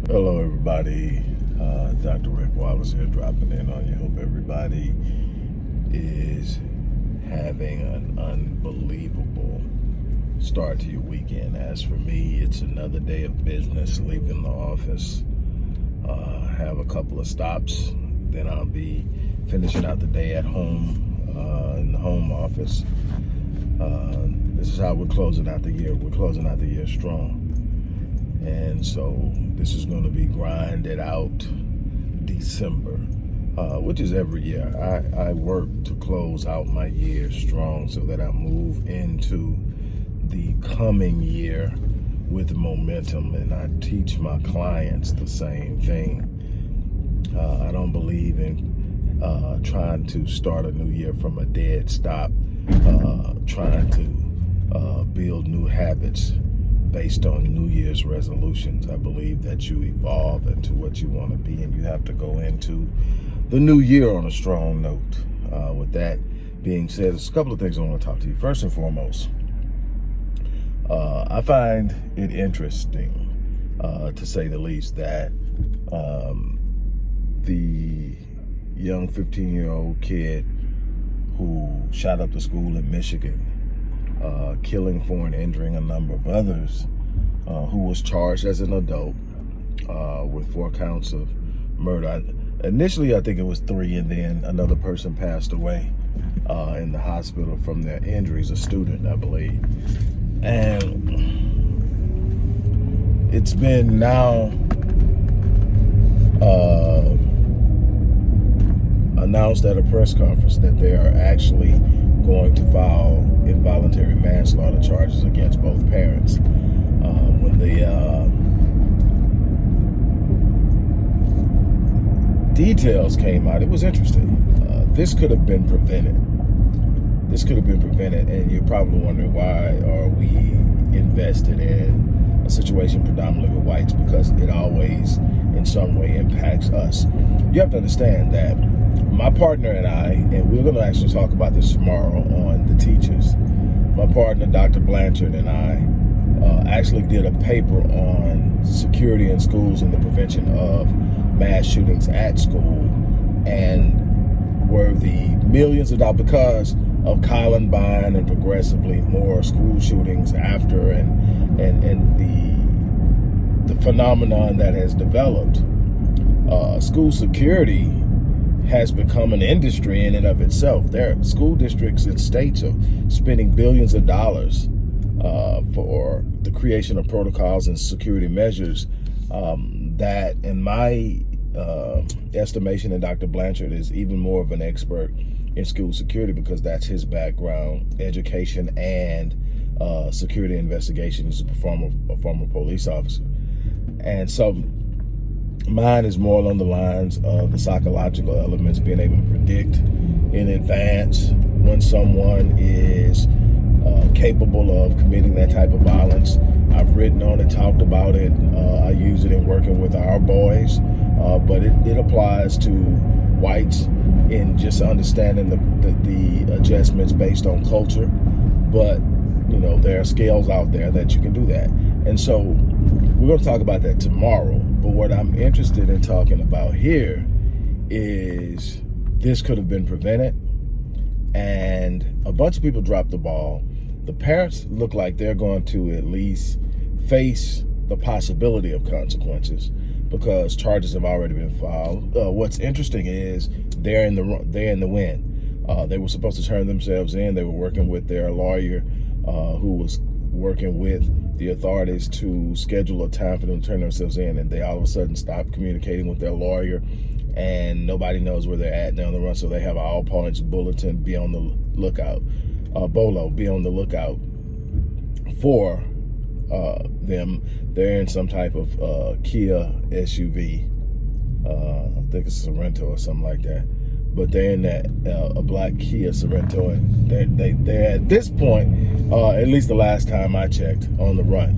Hello, everybody. Dr. Rick Wallace here, dropping in on you. Hope everybody is having an unbelievable start to your weekend. As for me, it's another day of business, leaving the office. Have a couple of stops, then I'll be finishing out the day at home in the home office. This is how we're closing out the year. We're closing out the year strong. And so this is going to be grinded out December, which is every year. I work to close out my year strong so that I move into the coming year with momentum, and I teach my clients the same thing. I don't believe in trying to start a new year from a dead stop, trying to build new habits based on New Year's resolutions. I believe that you evolve into what you want to be, and you have to go into the new year on a strong note. With that being said, there's a couple of things I want to talk to you. First and foremost, I find it interesting, to say the least, that the young 15-year-old kid who shot up the school in Michigan, killing for and injuring a number of others, who was charged as an adult with 4 counts of murder. Initially, I think it was 3, and then another person passed away in the hospital from their injuries, a student, I believe. And it's been now announced at a press conference that they are actually going to file involuntary manslaughter charges against both parents. When the details came out, it was interesting. This could have been prevented. This could have been prevented, and you're probably wondering, why are we invested in a situation predominantly with whites? Because it always, in some way, impacts us. You have to understand that my partner and I, and we're going to actually talk about this tomorrow on The Teachers, my partner, Dr. Blanchard, and I actually did a paper on security in schools and the prevention of mass shootings at school, and were the millions of dollars, because of Columbine and progressively more school shootings after, and the phenomenon that has developed. School security has become an industry in and of itself. There, school districts and states are spending billions of dollars for the creation of protocols and security measures that, in my estimation, and Dr. Blanchard is even more of an expert in school security because that's his background, education and security investigation. He's a former police officer. And so mine is more along the lines of the psychological elements, being able to predict in advance when someone is capable of committing that type of violence. I've written on it, talked about it. I use it in working with our boys, but it applies to whites in just understanding the adjustments based on culture. But you know, there are scales out there that you can do that. And so we're going to talk about that tomorrow. But what I'm interested in talking about here is this could have been prevented, and a bunch of people dropped the ball. The parents look like they're going to at least face the possibility of consequences because charges have already been filed. What's interesting is they're in the win. They were supposed to turn themselves in. They were working with their lawyer, who was working with the authorities to schedule a time for them to turn themselves in, and they all of a sudden stopped communicating with their lawyer, and nobody knows where they're at. They're on the run, so they have an all points bulletin. Be on the lookout. Bolo, be on the lookout for them. They're in some type of Kia SUV. I think it's a Sorento or something like that. But they're in that a black Kia Sorento, and they're at this point, at least the last time I checked, on the run,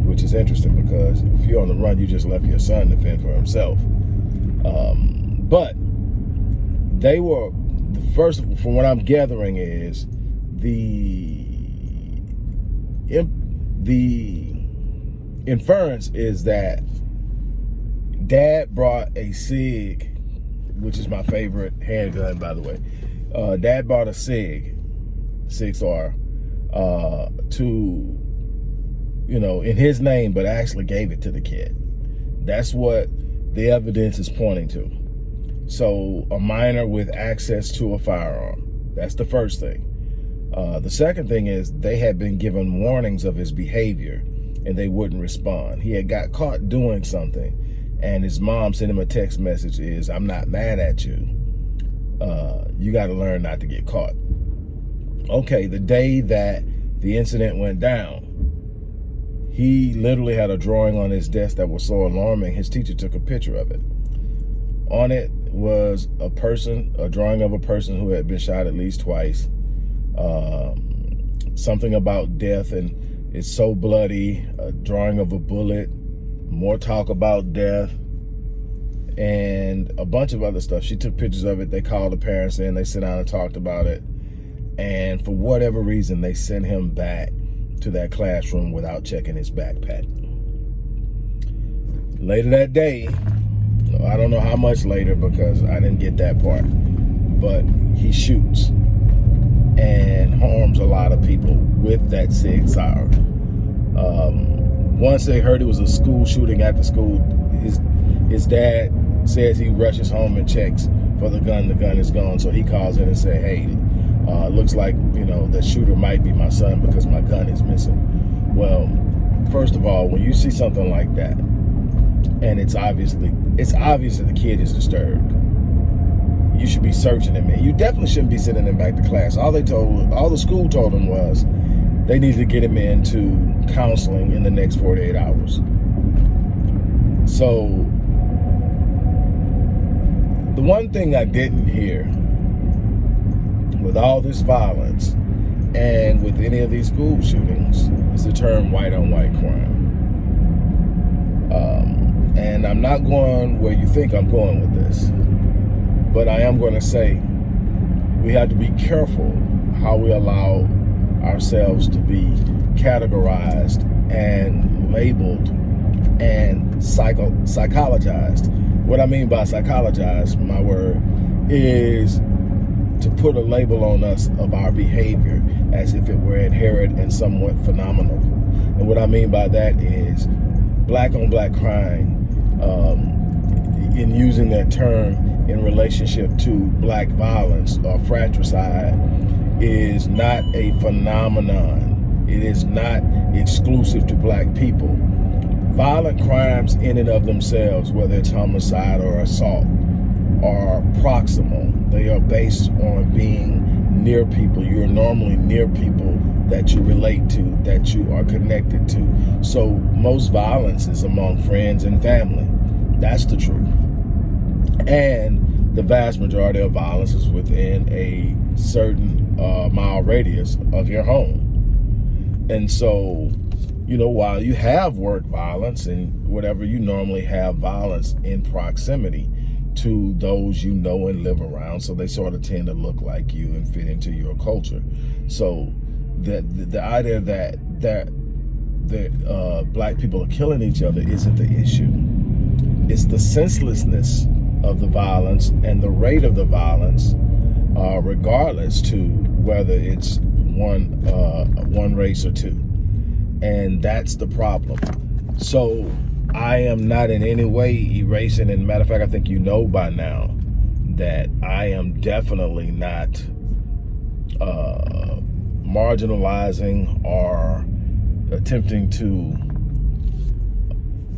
which is interesting because if you're on the run, you just left your son to fend for himself. But they were the first, from what I'm gathering, is the inference is that Dad brought a SIG, which is my favorite handgun, by the way. Dad bought a SIG 6R to, in his name, but actually gave it to the kid. That's what the evidence is pointing to. So a minor with access to a firearm. That's the first thing. The second thing is they had been given warnings of his behavior and they wouldn't respond. He had got caught doing something and his mom sent him a text message is, "I'm not mad at you. You got to learn not to get caught." Okay, the day that the incident went down, he literally had a drawing on his desk that was so alarming, his teacher took a picture of it. On it was a drawing of a person who had been shot at least twice. Something about death, and it's so bloody, a drawing of a bullet, more talk about death, and a bunch of other stuff. She took pictures of it. They called the parents in, they sat down and talked about it. And for whatever reason, they sent him back to that classroom without checking his backpack. Later that day, I don't know how much later because I didn't get that part, but he shoots and harms a lot of people with that SIG Sauer. Once they heard it was a school shooting at the school, his dad says he rushes home and checks for the gun. The gun is gone, so he calls in and says, "Hey, looks like the shooter might be my son because my gun is missing." Well, first of all, when you see something like that, and it's obvious that the kid is disturbed, you should be searching him. You definitely shouldn't be sending him back to class. All the school told him was they needed to get him into counseling in the next 48 hours. So the one thing I didn't hear with all this violence and with any of these school shootings is the term white on white crime. And I'm not going where you think I'm going with this, but I am going to say we have to be careful how we allow ourselves to be categorized and labeled and psychologized. What I mean by psychologized, my word, is to put a label on us of our behavior as if it were inherent and somewhat phenomenal. And what I mean by that is black on black crime, in using that term in relationship to black violence or fratricide, is not a phenomenon. It is not exclusive to black people. Violent crimes in and of themselves, whether it's homicide or assault, are proximal. They are based on being near people. You're normally near people that you relate to, that you are connected to. So most violence is among friends and family. That's the truth. And the vast majority of violence is within a certain mile radius of your home. And so, while you have work violence and whatever, you normally have violence in proximity to those you know and live around, so they sort of tend to look like you and fit into your culture. So the idea that black people are killing each other isn't the issue. It's the senselessness of the violence and the rate of the violence, regardless to whether it's one race or two. And that's the problem. So I am not in any way erasing, and matter of fact, I think you know by now that I am definitely not marginalizing or attempting to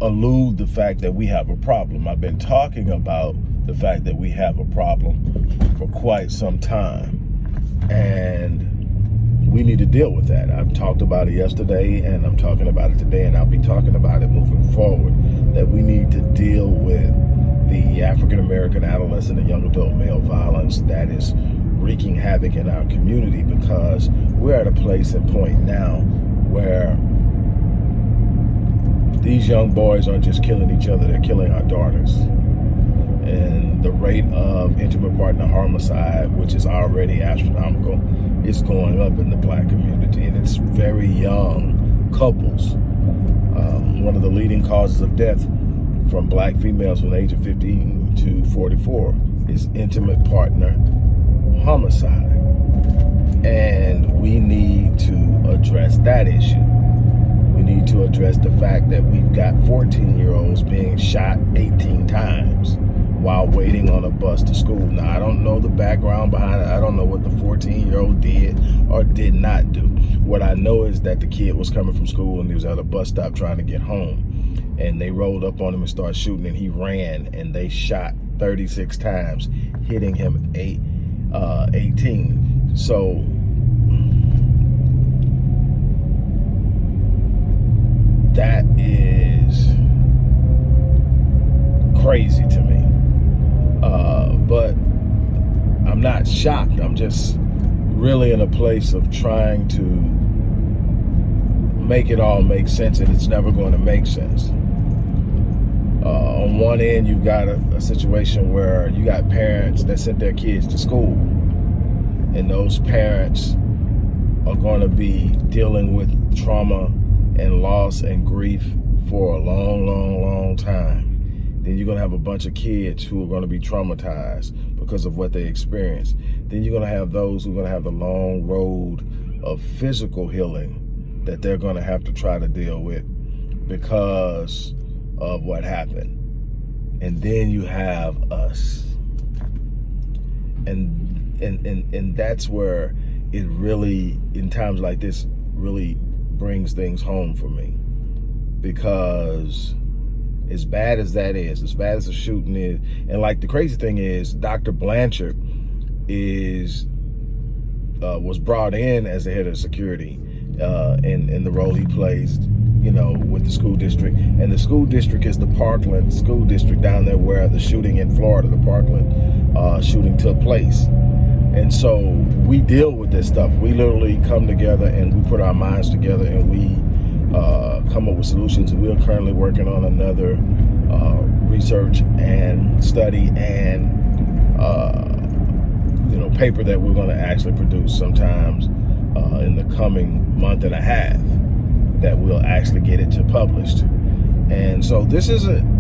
elude the fact that we have a problem. I've been talking about the fact that we have a problem for quite some time, and we need to deal with that. I've talked about it yesterday, and I'm talking about it today, and I'll be talking about it moving forward, that we need to deal with the African-American adolescent and young adult male violence that is wreaking havoc in our community, because we're at a place and point now where these young boys aren't just killing each other, they're killing our daughters. And the rate of intimate partner homicide, which is already astronomical, is going up in the black community, and it's very young couples. One of the leading causes of death from black females from the age of 15 to 44 is intimate partner homicide. And we need to address that issue. We need to address the fact that we've got 14-year-olds being shot 18 times while waiting on a bus to school. Now, I don't know the background behind it. I don't know what the 14-year-old did or did not do. What I know is that the kid was coming from school and he was at a bus stop trying to get home. And they rolled up on him and started shooting, and he ran, and they shot 36 times, hitting him 18. So that is crazy to me. But I'm not shocked. I'm just really in a place of trying to make it all make sense, and it's never going to make sense. On one end, you've got a situation where you got parents that sent their kids to school, and those parents are going to be dealing with trauma and loss and grief for a long time. Then you're going to have a bunch of kids who are going to be traumatized because of what they experienced. Then you're going to have those who are going to have the long road of physical healing that they're going to have to try to deal with because of what happened. And then you have us. And that's where it really, in times like this, really brings things home for me. Because as bad as that is, as bad as the shooting is, and like the crazy thing is, Dr. Blanchard was brought in as the head of security in the role he plays, with the school district. And the school district is the Parkland school district down there where the shooting in Florida, the Parkland shooting took place. And so we deal with this stuff. We literally come together and we put our minds together and we come up with solutions. And we are currently working on another research and study and paper that we're going to actually produce sometimes in the coming month and a half, that we'll actually get it to published. And so this isn't,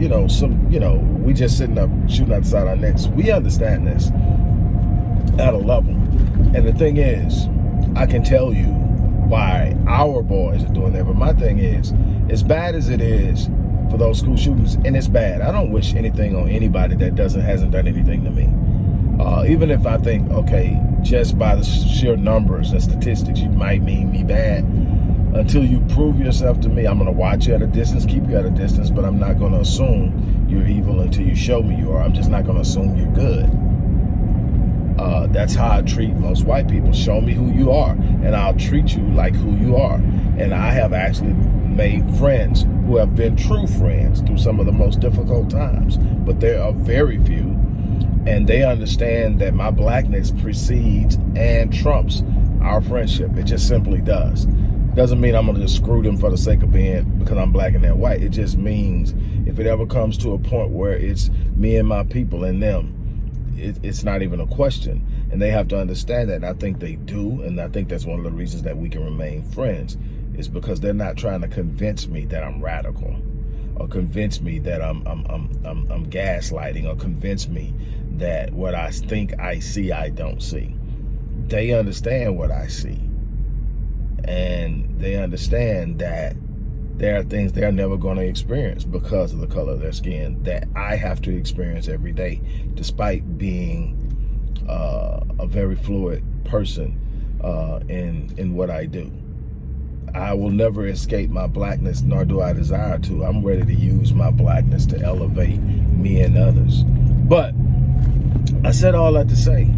we just sitting up shooting outside our necks. We understand this at a level. And the thing is, I can tell you why our boys are doing that. But my thing is, as bad as it is for those school shootings, and it's bad, I don't wish anything on anybody that hasn't done anything to me. Even if I think, okay, just by the sheer numbers and statistics, you might mean me bad. Until you prove yourself to me, I'm going to watch you at a distance, keep you at a distance, but I'm not going to assume you're evil until you show me you are. I'm just not going to assume you're good. That's how I treat most white people. Show me who you are, and I'll treat you like who you are. And I have actually made friends who have been true friends through some of the most difficult times, but there are very few. And they understand that my blackness precedes and trumps our friendship. It just simply does. Doesn't mean I'm going to just screw them for the sake of because I'm black and they're white. It just means if it ever comes to a point where it's me and my people and them, it's not even a question. And they have to understand that. And I think they do. And I think that's one of the reasons that we can remain friends, is because they're not trying to convince me that I'm radical, or convince me that I'm gaslighting, or convince me that what I think I see, I don't see. They understand what I see. And they understand that there are things they're never going to experience because of the color of their skin that I have to experience every day, despite being a very fluid person in what I do. I will never escape my blackness, nor do I desire to. I'm ready to use my blackness to elevate me and others. But I said all that to say,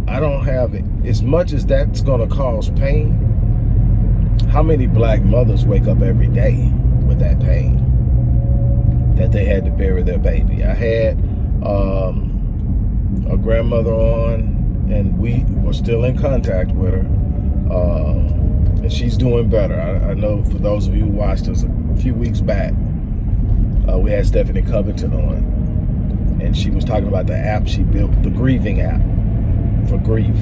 I don't have it. As much as that's going to cause pain, how many black mothers wake up every day with that pain that they had to bury their baby? I had a grandmother on, and we were still in contact with her, and she's doing better. I know for those of you who watched us a few weeks back, we had Stephanie Covington on, and she was talking about the app she built, the grieving app for grief,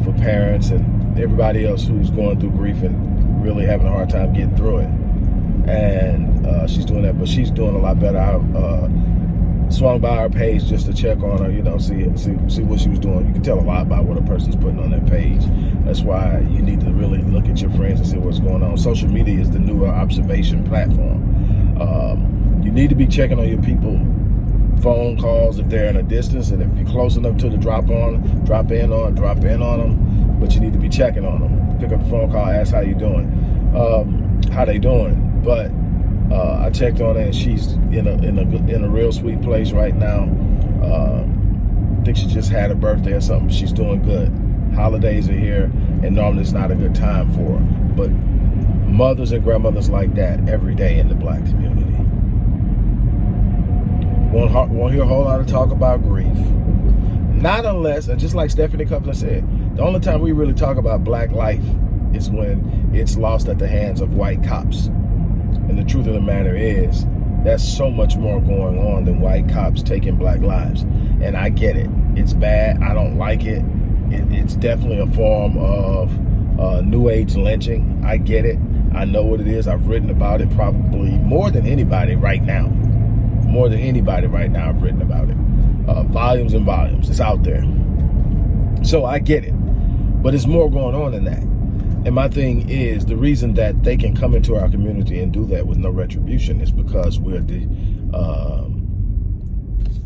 for parents and everybody else who's going through grief and really having a hard time getting through it. And she's doing that, but she's doing a lot better. I swung by her page just to check on her, see what she was doing. You can tell a lot by what a person's putting on their page. That's why you need to really look at your friends and see what's going on. Social media is the newer observation platform. You need to be checking on your people, phone calls if they're in a distance, and if you're close enough to the drop in on them, but you need to be checking on them. Pick up the phone call, ask how you doing, how they doing. But I checked on her, and she's in a real sweet place right now. I think she just had a birthday or something. She's doing good. Holidays are here, and normally it's not a good time for her. But mothers and grandmothers like that every day in the Black community. Won't hear a whole lot of talk about grief. Not unless, and just like Stephanie Copeland said, the only time we really talk about Black life is when it's lost at the hands of white cops. And the truth of the matter is, there's so much more going on than white cops taking Black lives. And I get it. It's bad. I don't like it. It's definitely a form of New Age lynching. I get it. I know what it is. I've written about it probably more than anybody right now. More than anybody right now, I've written about it. Volumes and volumes. It's out there. So I get it. But there's more going on than that. And my thing is, the reason that they can come into our community and do that with no retribution is because we're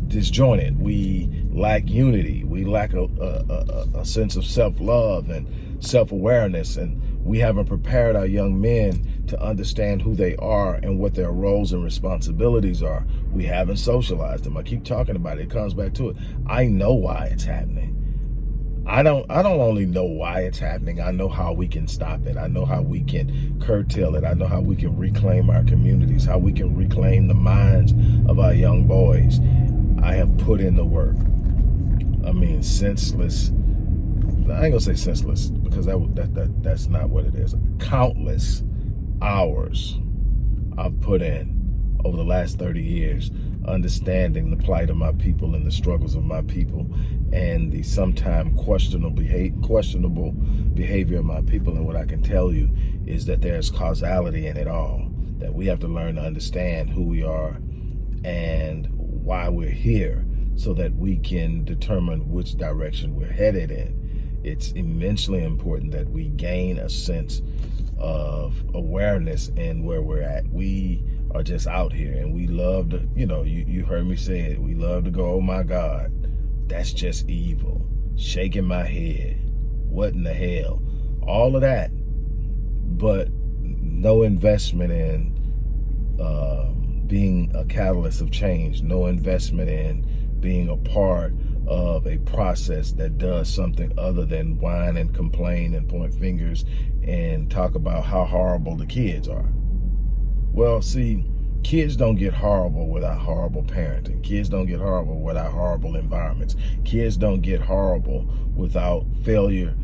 disjointed. We lack unity. We lack a sense of self-love and self-awareness, and we haven't prepared our young men to understand who they are and what their roles and responsibilities are. We haven't socialized them. I keep talking about it. It comes back to it. I know why it's happening. I don't only know why it's happening. I know how we can stop it. I know how we can curtail it. I know how we can reclaim our communities, how we can reclaim the minds of our young boys. I have put in the work. I mean, senseless. I ain't gonna say senseless, because that's not what it is. Countless hours I've put in over the last 30 years, understanding the plight of my people and the struggles of my people, and the sometimes questionable behavior of my people. And what I can tell you is that there's causality in it all, that we have to learn to understand who we are and why we're here, so that we can determine which direction we're headed in. It's immensely important that we gain a sense of awareness in where we're at. We are just out here, and we love to, you heard me say it, we love to go, oh my God, that's just evil, shaking my head, what in the hell, all of that, but no investment in being a catalyst of change, no investment in being a part of a process that does something other than whine and complain and point fingers and talk about how horrible the kids are. Well, see, kids don't get horrible without horrible parenting. Kids don't get horrible without horrible environments. Kids don't get horrible without failure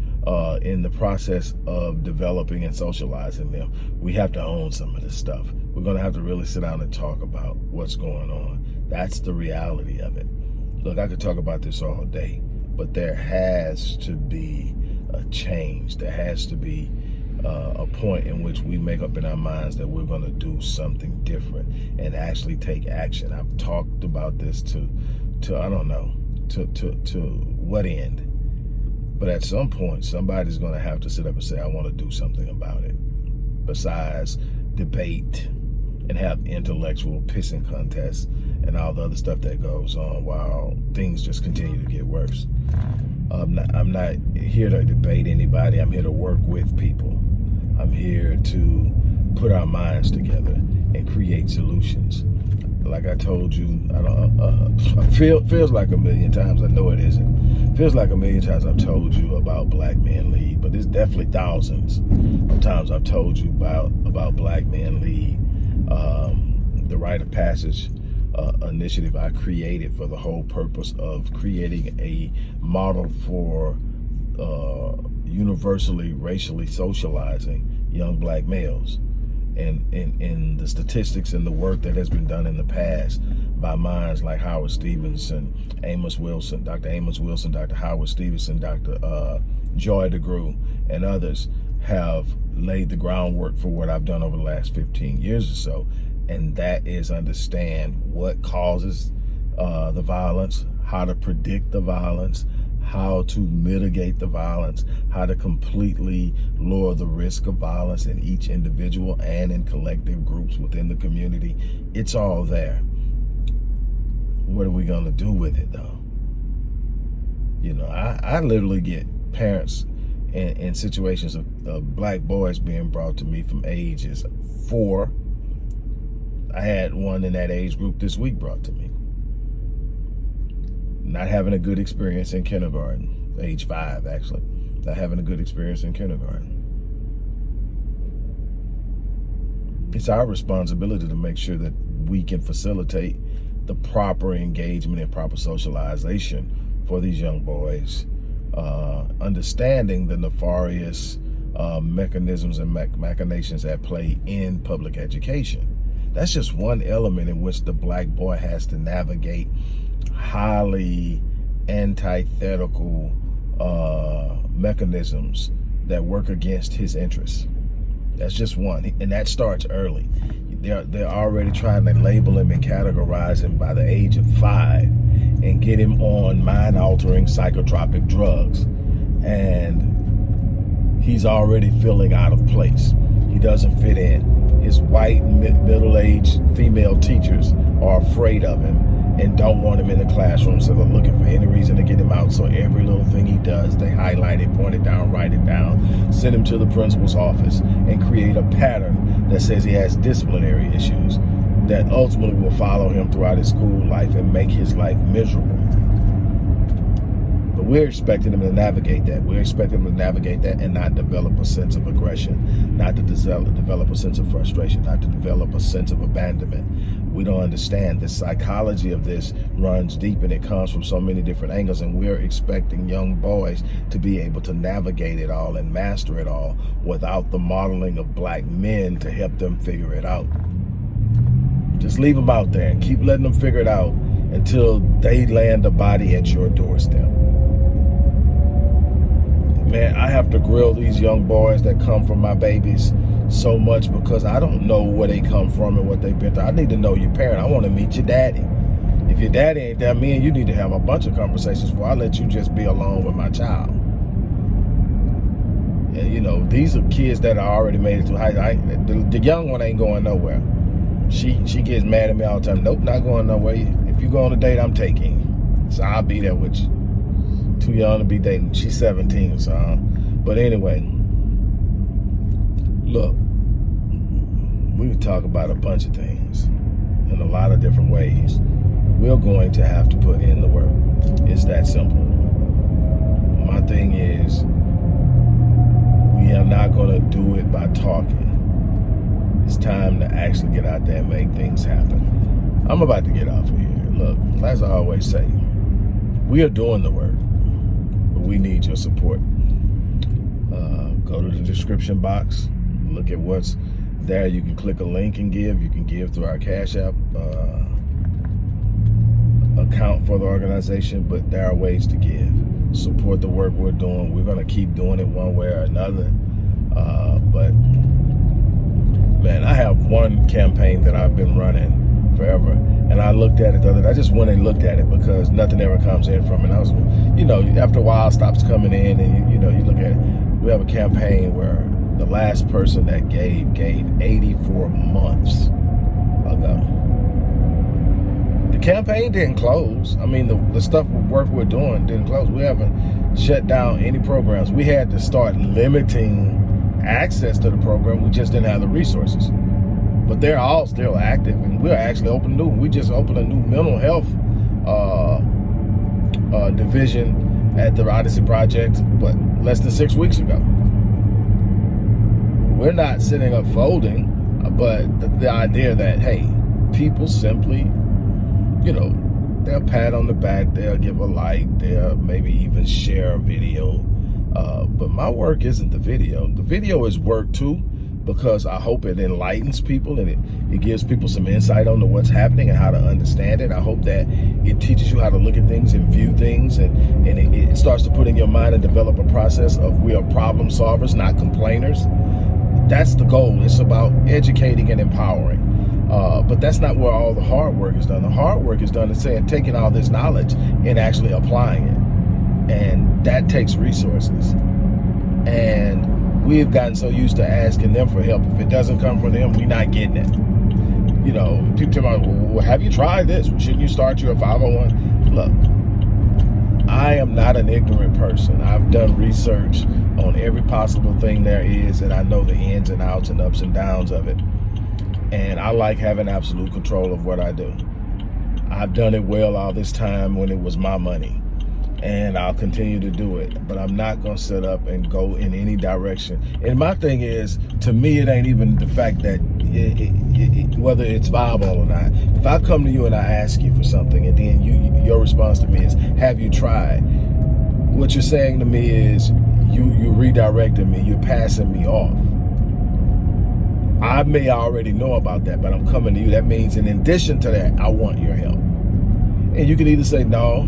in the process of developing and socializing them. We have to own some of this stuff. We're going to have to really sit down and talk about what's going on. That's the reality of it. Look, I could talk about this all day, but there has to be a change. There has to be a point in which we make up in our minds that we're going to do something different and actually take action. I've talked about this to I don't know, to what end? But at some point, somebody's going to have to sit up and say, I want to do something about it. Besides debate and have intellectual pissing contests and all the other stuff that goes on while things just continue to get worse. I'm not here to debate anybody. I'm here to work with people. I'm here to put our minds together and create solutions. Like I told you, feels like a million times. I know it isn't. Feels like a million times I've told you about Black Men Lead, but it's definitely thousands of times I've told you about Black Men Lead, the Rite of Passage initiative I created for the whole purpose of creating a model for universally racially socializing young Black males. And in the statistics and the work that has been done in the past by minds like Howard Stevenson, Amos Wilson, Dr. Amos Wilson, Dr. Howard Stevenson, Dr. Joy DeGruy, and others, have laid the groundwork for what I've done over the last 15 years or so, and that is understand what causes the violence, how to predict the violence, how to mitigate the violence, how to completely lower the risk of violence in each individual and in collective groups within the community. It's all there. What are we going to do with it, though? You know, I literally get parents in situations of black boys being brought to me from ages 4. I had one in that age group this week brought to me. Not having a good experience in kindergarten, age 5 actually. Not having a good experience in kindergarten. It's our responsibility to make sure that we can facilitate the proper engagement and proper socialization for these young boys, understanding the nefarious mechanisms and machinations at play in public education. That's just one element in which the black boy has to navigate highly antithetical mechanisms that work against his interests. That's just one, and that starts early. They're already trying to label him and categorize him by the age of 5 and get him on mind-altering psychotropic drugs. And he's already feeling out of place. He doesn't fit in. His white, middle-aged female teachers are afraid of him and don't want him in the classroom, so they're looking for any reason to get him out. So every little thing he does, they highlight it, point it down, write it down, send him to the principal's office, and create a pattern that says he has disciplinary issues that ultimately will follow him throughout his school life and make his life miserable. But we're expecting him to navigate that. We're expecting him to navigate that and not develop a sense of aggression, not to develop a sense of frustration, not to develop a sense of abandonment. We don't understand the psychology of this runs deep, and it comes from so many different angles, and we're expecting young boys to be able to navigate it all and master it all without the modeling of black men to help them figure it out. Just leave them out there and keep letting them figure it out until they land a body at your doorstep. Man, I have to grill these young boys that come from my babies so much because I don't know where they come from and what they've been through. I need to know your parent. I want to meet your daddy. If your daddy ain't that, me and you need to have a bunch of conversations before I let you just be alone with my child. And you know, these are kids that are already made it to high school. The young one ain't going nowhere. She gets mad at me all the time. Nope, not going nowhere. If you go on a date, I'm taking you. So I'll be there with you. Too young to be dating. She's 17, so. But anyway, look, we can talk about a bunch of things in a lot of different ways. We're going to have to put in the work. It's that simple. My thing is, we are not going to do it by talking. It's time to actually get out there and make things happen. I'm about to get off of here. Look, as I always say, we are doing the work. We need your support. Go to the description box, look at what's there. You can click a link and give. You can give through our Cash App account for the organization, but there are ways to give. Support the work we're doing. We're going to keep doing it one way or another. But man, I have one campaign that I've been running forever. And I looked at it the other day. I just went and looked at it because nothing ever comes in from it. I was, you know, after a while, it stops coming in, and you know, you look at it. We have a campaign where the last person that gave 84 months ago. The campaign didn't close. I mean, the stuff work we're doing didn't close. We haven't shut down any programs. We had to start limiting access to the program. We just didn't have the resources. But they're all still active, and we're actually open new. We just opened a new mental health division at the Odyssey Project, but less than 6 weeks ago. We're not sitting up folding, but the idea that, hey, people simply, you know, they'll pat on the back, they'll give a like, they'll maybe even share a video. But my work isn't the video. The video is work too, because I hope it enlightens people and it gives people some insight on what's happening and how to understand it. I hope that it teaches you how to look at things and view things, and it starts to put in your mind and develop a process of we are problem solvers, not complainers. That's the goal. It's about educating and empowering. But that's not where all the hard work is done. The hard work is done in saying, taking all this knowledge and actually applying it. And that takes resources. And we've gotten so used to asking them for help. If it doesn't come from them, we're not getting it. You know, people tell me, well, have you tried this? Shouldn't you start your 501? Look, I am not an ignorant person. I've done research on every possible thing there is, and I know the ins and outs and ups and downs of it. And I like having absolute control of what I do. I've done it well all this time when it was my money. And I'll continue to do it, but I'm not going to sit up and go in any direction. And my thing is, to me, it ain't even the fact that whether it's viable or not. If I come to you and I ask you for something, and then your response to me is, have you tried? What you're saying to me is, you redirecting me, you're passing me off. I may already know about that, but I'm coming to you. That means, in addition to that, I want your help. And you can either say, no,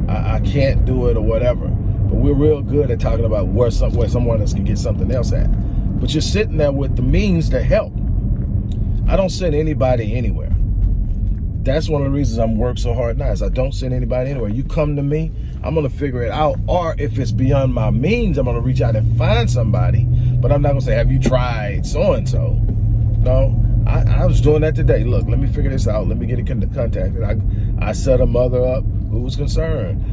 I can't do it or whatever. But we're real good at talking about where someone else can get something else at. But you're sitting there with the means to help. I don't send anybody anywhere. That's one of the reasons I'm working so hard now, is I don't send anybody anywhere. You come to me, I'm going to figure it out. Or if it's beyond my means, I'm going to reach out and find somebody. But I'm not going to say, have you tried so-and-so? No, I was doing that today. Look, let me figure this out. Let me get it contacted. I set a mother up who was concerned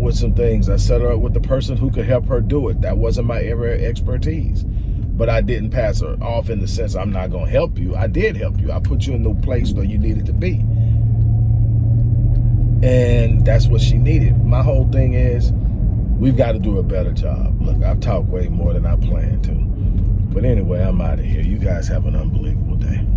with some things. I set her up with the person who could help her do it. That wasn't my area of expertise. But I didn't pass her off in the sense I'm not going to help you. I did help you. I put you in the place where you needed to be. And that's what she needed. My whole thing is, we've got to do a better job. Look, I've talked way more than I planned to. But anyway, I'm out of here. You guys have an unbelievable day.